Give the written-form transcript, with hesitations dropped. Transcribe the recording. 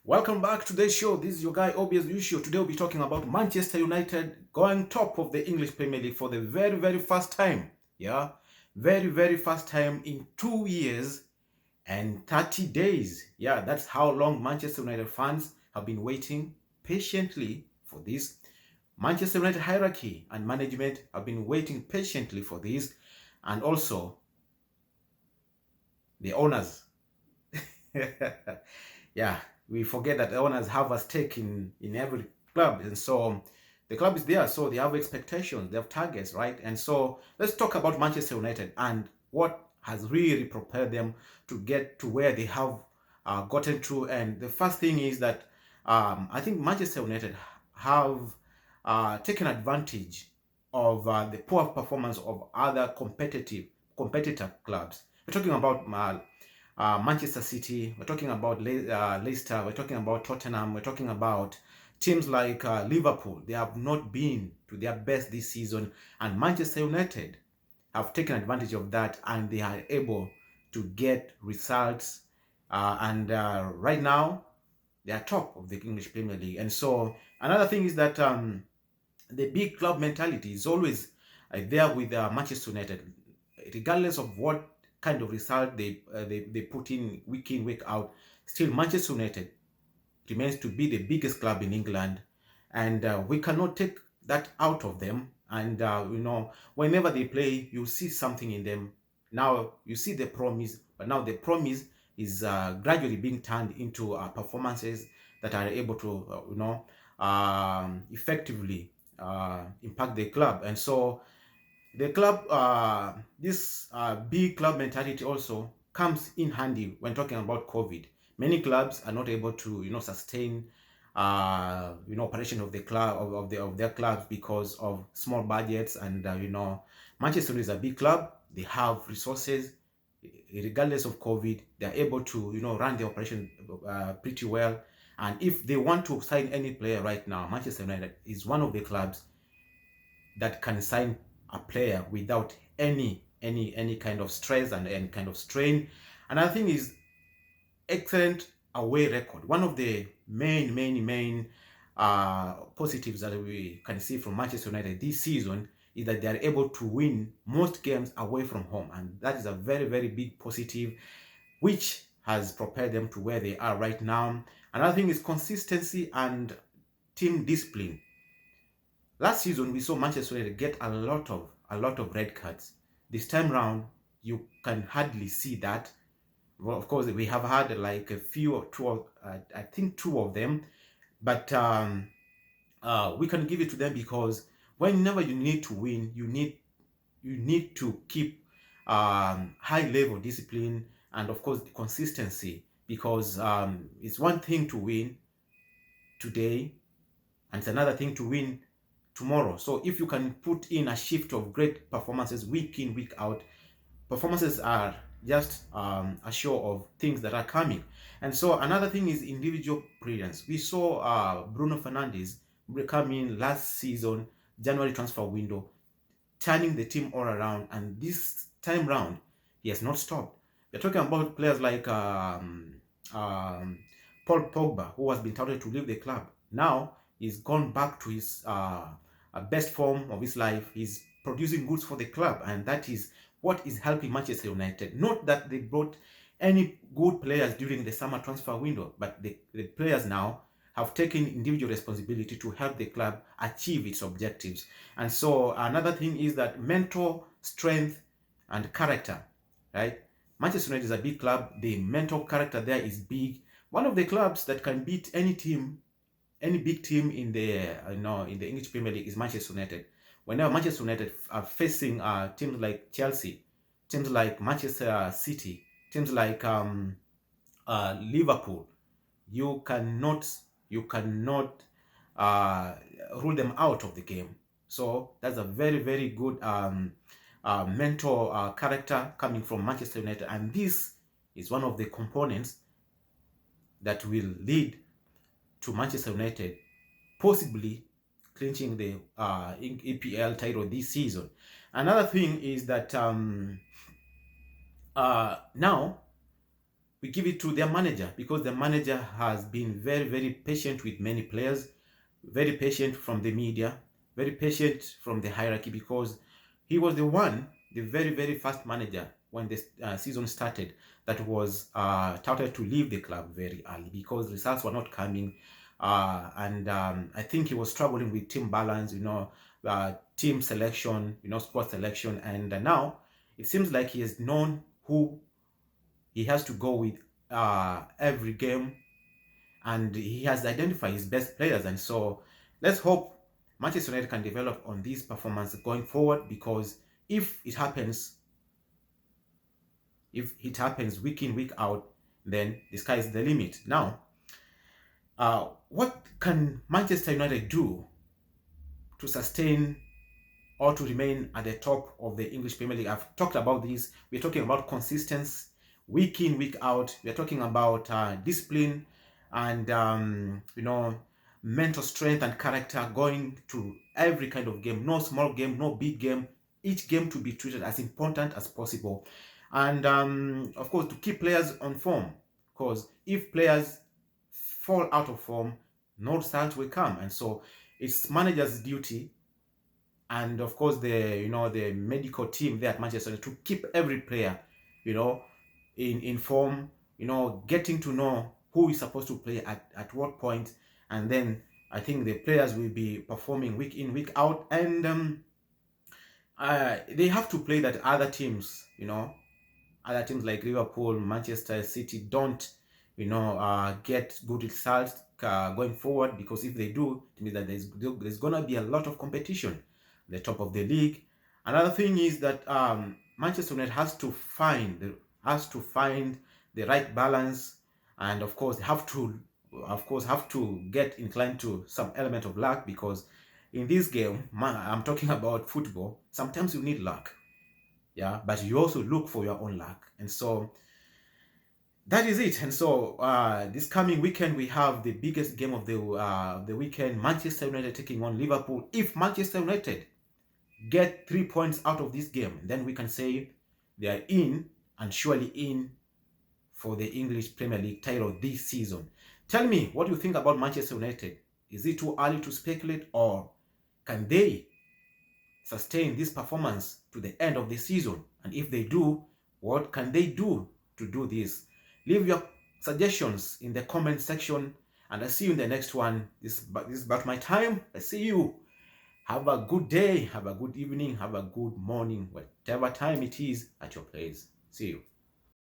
Welcome back to today's show. This is your guy Obi as usual. Today we'll be talking about Manchester United going top of the English Premier League for the very first time. Yeah, very first time in 2 years and 30 days. Yeah, that's how long Manchester United fans have been waiting patiently for this. Manchester United hierarchy and management have been waiting patiently for this, and also the owners. Yeah, we forget that the owners have a stake in every club, and so the club is there, so they have expectations, they have targets, right? And so let's talk about Manchester United and what has really propelled them to get to where they have gotten to. And the first thing is that I think Manchester United have taken advantage of the poor performance of other competitor clubs. We're talking about Manchester City, we're talking about Leicester, we're talking about Tottenham, we're talking about teams like Liverpool. They have not been to their best this season, and Manchester United have taken advantage of that, and they are able to get results. And right now, they are top of the English Premier League. And so another thing is that the big club mentality is always there with Manchester United, regardless of what kind of result they put in week out. Still, Manchester United remains to be the biggest club in England, and we cannot take that out of them. And whenever they play, you see something in them. Now you see the promise, but now the promise is gradually being turned into performances that are able to, effectively impact the club. And so the club, this big club mentality also comes in handy when talking about COVID. Many clubs are not able to, sustain, operation of the club of their clubs because of small budgets. And Manchester is a big club. They have resources. Regardless of COVID, they are able to, run the operation pretty well. And if they want to sign any player right now, Manchester United is one of the clubs that can sign a player without any kind of stress and any kind of strain. Another thing is excellent away record. One of the main positives that we can see from Manchester United this season is that they are able to win most games away from home, and that is a very big positive, which has propelled them to where they are right now. Another thing is consistency and team discipline. Last season, we saw Manchester United get a lot of red cards. This time round, you can hardly see that. Well, of course, we have had like a few or two, I think two of them, but we can give it to them because whenever you need to win, you need to keep high level discipline and of course the consistency, because it's one thing to win today and it's another thing to win tomorrow. So if you can put in a shift of great performances week in, week out, performances are just a show of things that are coming. And so another thing is individual brilliance. We saw Bruno Fernandes come in last season, January transfer window, turning the team all around, and this time round, he has not stopped. We're talking about players like Paul Pogba, who has been touted to leave the club. Now he's gone back to his best form of his life. He's producing goods for the club, and that is what is helping Manchester United. Not that they brought any good players during the summer transfer window, but the players now have taken individual responsibility to help the club achieve its objectives. And so another thing is that mental strength and character, right? Manchester United is a big club. The mental character there is big. One of the clubs that can beat any team, any big team in the in the English Premier League is Manchester United. Whenever Manchester United are facing teams like Chelsea, teams like Manchester City, teams like Liverpool, you cannot uh, rule them out of the game. So that's a very good mental character coming from Manchester United, and this is one of the components that will lead to Manchester United possibly clinching the EPL title this season. Another thing is that now we give it to their manager, because the manager has been very, very patient with many players, very patient from the media, very patient from the hierarchy, because he was the very, very first manager when the season started that was touted to leave the club very early because results were not coming. And I think he was struggling with team balance, team selection, squad selection. And now it seems like he has known who he has to go with every game, and he has identified his best players. And so let's hope Manchester United can develop on this performance going forward, because if it happens week in, week out, then the sky is the limit. Now, what can Manchester United do to sustain or to remain at the top of the English Premier League? I've talked about this. We're talking about consistency, week in, week out. We're talking about discipline and mental strength and character going to every kind of game. No small game, no big game. Each game to be treated as important as possible. And of course, to keep players on form, because if players fall out of form, no result will come. And so it's manager's duty, and of course the medical team there at Manchester to keep every player in form, getting to know who is supposed to play at what point. And then I think the players will be performing week in, week out, and they have to play that other teams like Liverpool, Manchester City don't get good results going forward, because if they do, it means that there's gonna be a lot of competition at the top of the league. Another thing is that Manchester United has to find the right balance, and of course have to get inclined to some element of luck, because in this game, I'm talking about football, sometimes you need luck, but you also look for your own luck. And so that is it. And so this coming weekend we have the biggest game of the weekend, Manchester United taking on Liverpool. If Manchester United get 3 points out of this game, then we can say they are in, and surely in, for the English Premier League title this season. Tell me what you think about Manchester United. Is it too early to speculate, or can they sustain this performance to the end of the season? And if they do, what can they do to do this? Leave your suggestions in the comment section, and I'll see you in the next one. This is about my time. I see you. Have a good day, have a good evening, have a good morning, whatever time it is at your place. See you.